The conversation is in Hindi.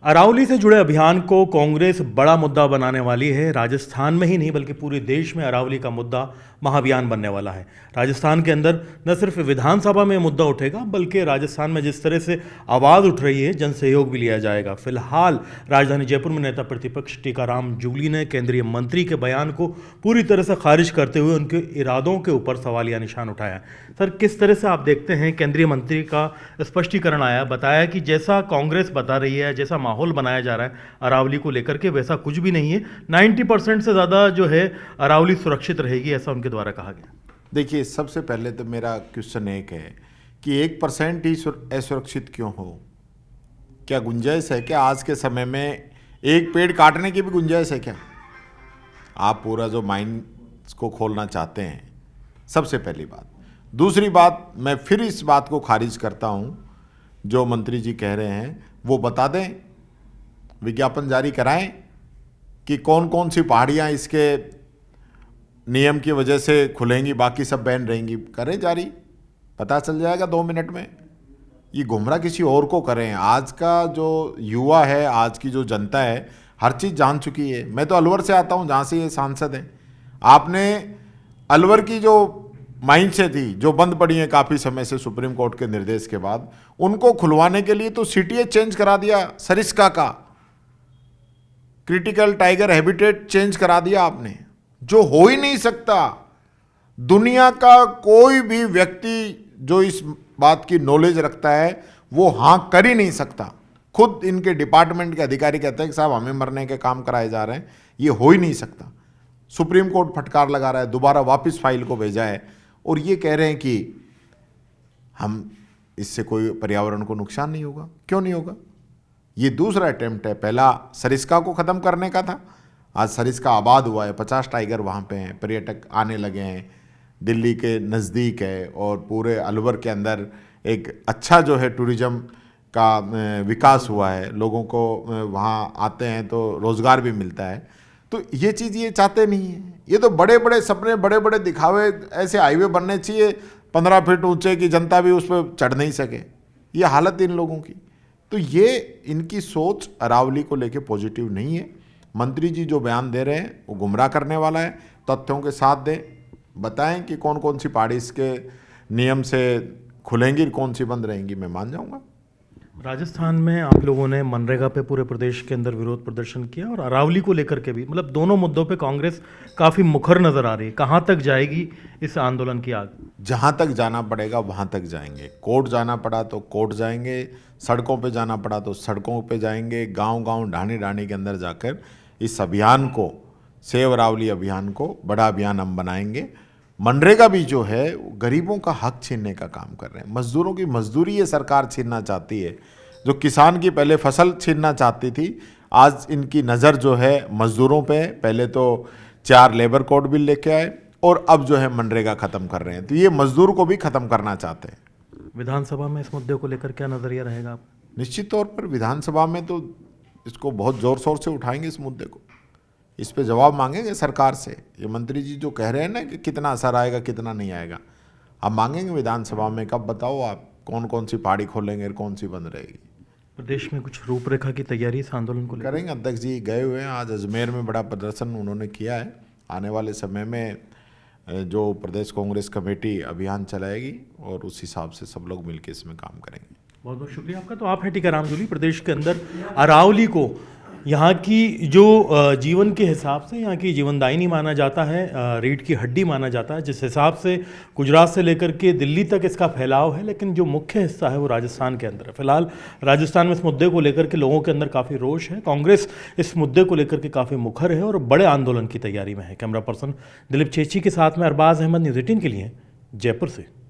अरावली से जुड़े अभियान को कांग्रेस बड़ा मुद्दा बनाने वाली है। राजस्थान में ही नहीं बल्कि पूरे देश में अरावली का मुद्दा महाअभियान बनने वाला है। राजस्थान के अंदर न सिर्फ विधानसभा में मुद्दा उठेगा बल्कि राजस्थान में जिस तरह से आवाज़ उठ रही है जन सहयोग भी लिया जाएगा। फिलहाल राजधानी जयपुर में नेता प्रतिपक्ष टीकाराम जूली ने केंद्रीय मंत्री के बयान को पूरी तरह से खारिज करते हुए उनके इरादों के ऊपर सवालिया निशान उठाया। सर, किस तरह से आप देखते हैं केंद्रीय मंत्री का स्पष्टीकरण आया, बताया कि जैसा कांग्रेस बता रही है, जैसा माहौल बनाया जा रहा है अरावली को लेकर के, वैसा कुछ भी नहीं है। 90% से ज़्यादा जो है अरावली सुरक्षित रहेगी, ऐसा उनके द्वारा कहा गया। देखिए, सबसे पहले तो मेरा क्वेश्चन एक है कि 1% ही असुरक्षित क्यों हो? क्या गुंजाइश है क्या आज के समय में एक पेड़ काटने की भी गुंजाइश है क्या? आप पूरा जो माइंड को खोलना चाहते हैं, सबसे पहली बात। दूसरी बात, मैं फिर इस बात को खारिज करता हूं, जो मंत्री जी कह रहे हैं वो बता दें, विज्ञापन जारी कराएं कि कौन कौन सी पहाड़ियां इसके नियम की वजह से खुलेंगी, बाकी सब बैन रहेंगी। करें जारी, पता चल जाएगा 2 मिनट में। ये गुमराह किसी और को करें। आज का जो युवा है, आज की जो जनता है, हर चीज़ जान चुकी है। मैं तो अलवर से आता हूँ, जहाँ से ये सांसद हैं। आपने अलवर की जो माइंड से थी, जो बंद पड़ी है काफ़ी समय से सुप्रीम कोर्ट के निर्देश के बाद, उनको खुलवाने के लिए तो सीटीए चेंज करा दिया, सरिस्का का क्रिटिकल टाइगर हैबिटेट चेंज करा दिया आपने, जो हो ही नहीं सकता। दुनिया का कोई भी व्यक्ति जो इस बात की नॉलेज रखता है वो हाँ कर ही नहीं सकता। खुद इनके डिपार्टमेंट के अधिकारी कहते हैं कि साहब हमें मरने के काम कराए जा रहे हैं, ये हो ही नहीं सकता। सुप्रीम कोर्ट फटकार लगा रहा है, दोबारा वापस फाइल को भेजा है और ये कह रहे हैं कि हम इससे कोई पर्यावरण को नुकसान नहीं होगा। क्यों नहीं होगा? ये दूसरा अटेम्प्ट है। पहला सरिस्का को ख़त्म करने का था, आज सरिस्का आबाद हुआ है, 50 टाइगर वहाँ पे हैं, पर्यटक आने लगे हैं, दिल्ली के नज़दीक है और पूरे अलवर के अंदर एक अच्छा जो है टूरिज़्म का विकास हुआ है, लोगों को वहाँ आते हैं तो रोज़गार भी मिलता है। तो ये चीज़ ये चाहते नहीं है। ये तो बड़े बड़े सपने, बड़े बड़े दिखावे, ऐसे हाईवे बनने चाहिए 15 फीट ऊंचे कि जनता भी उस पर चढ़ नहीं सके। ये हालत इन लोगों की। तो ये इनकी सोच अरावली को लेके पॉजिटिव नहीं है। मंत्री जी जो बयान दे रहे हैं वो गुमराह करने वाला है। तथ्यों के साथ दें, बताएं कि कौन कौन सी पहाड़ी इसके नियम से खुलेंगी, कौन सी बंद रहेंगी, मैं मान जाऊँगा। राजस्थान में आप लोगों ने मनरेगा पे पूरे प्रदेश के अंदर विरोध प्रदर्शन किया और अरावली को लेकर के भी, मतलब दोनों मुद्दों पे कांग्रेस काफ़ी मुखर नज़र आ रही है। कहाँ तक जाएगी इस आंदोलन की आग? जहाँ तक जाना पड़ेगा वहाँ तक जाएंगे। कोर्ट जाना पड़ा तो कोर्ट जाएंगे, सड़कों पे जाना पड़ा तो सड़कों पे जाएंगे, गांव-गांव, ढाणी-ढाणी के अंदर जाकर इस अभियान को, सेव अरावली अभियान को बड़ा अभियान हम बनाएंगे। मनरेगा भी जो है गरीबों का हक छीनने का काम कर रहे हैं। मजदूरों की मजदूरी ये सरकार छीनना चाहती है। जो किसान की पहले फसल छीनना चाहती थी, आज इनकी नज़र जो है मजदूरों पे है। पहले तो 4 लेबर कोड बिल लेके आए और अब जो है मनरेगा ख़त्म कर रहे हैं। तो ये मजदूर को भी ख़त्म करना चाहते हैं। विधानसभा में इस मुद्दे को लेकर क्या नज़रिया रहेगा आप? निश्चित तौर पर विधानसभा में तो इसको बहुत ज़ोर शोर से उठाएंगे। इस मुद्दे को, इस पे जवाब मांगेंगे सरकार से। ये मंत्री जी जो कह रहे हैं ना कि कितना असर आएगा, कितना नहीं आएगा, आप मांगेंगे विधानसभा में। कब बताओ आप, कौन कौन सी पहाड़ी खोलेंगे और कौन सी बंद रहेगी? प्रदेश में कुछ रूपरेखा की तैयारी इस आंदोलन को लेकर करेंगे। अध्यक्ष जी गए हुए हैं, आज अजमेर में बड़ा प्रदर्शन उन्होंने किया है। आने वाले समय में जो प्रदेश कांग्रेस कमेटी अभियान चलाएगी और उस हिसाब से सब लोग मिलकर इसमें काम करेंगे। बहुत बहुत शुक्रिया आपका। तो आप हैं टीकाराम जूली। प्रदेश के अंदर अरावली को यहाँ की जो जीवन के हिसाब से, यहाँ की जीवनदायिनी माना जाता है, रीढ़ की हड्डी माना जाता है। जिस हिसाब से गुजरात से लेकर के दिल्ली तक इसका फैलाव है, लेकिन जो मुख्य हिस्सा है वो राजस्थान के अंदर है। फिलहाल राजस्थान में इस मुद्दे को लेकर के लोगों के अंदर काफ़ी रोष है। कांग्रेस इस मुद्दे को लेकर के काफ़ी मुखर है और बड़े आंदोलन की तैयारी में है। कैमरा पर्सन दिलीप चेची के साथ में अरबाज अहमद, न्यूज़ 18 के लिए जयपुर से।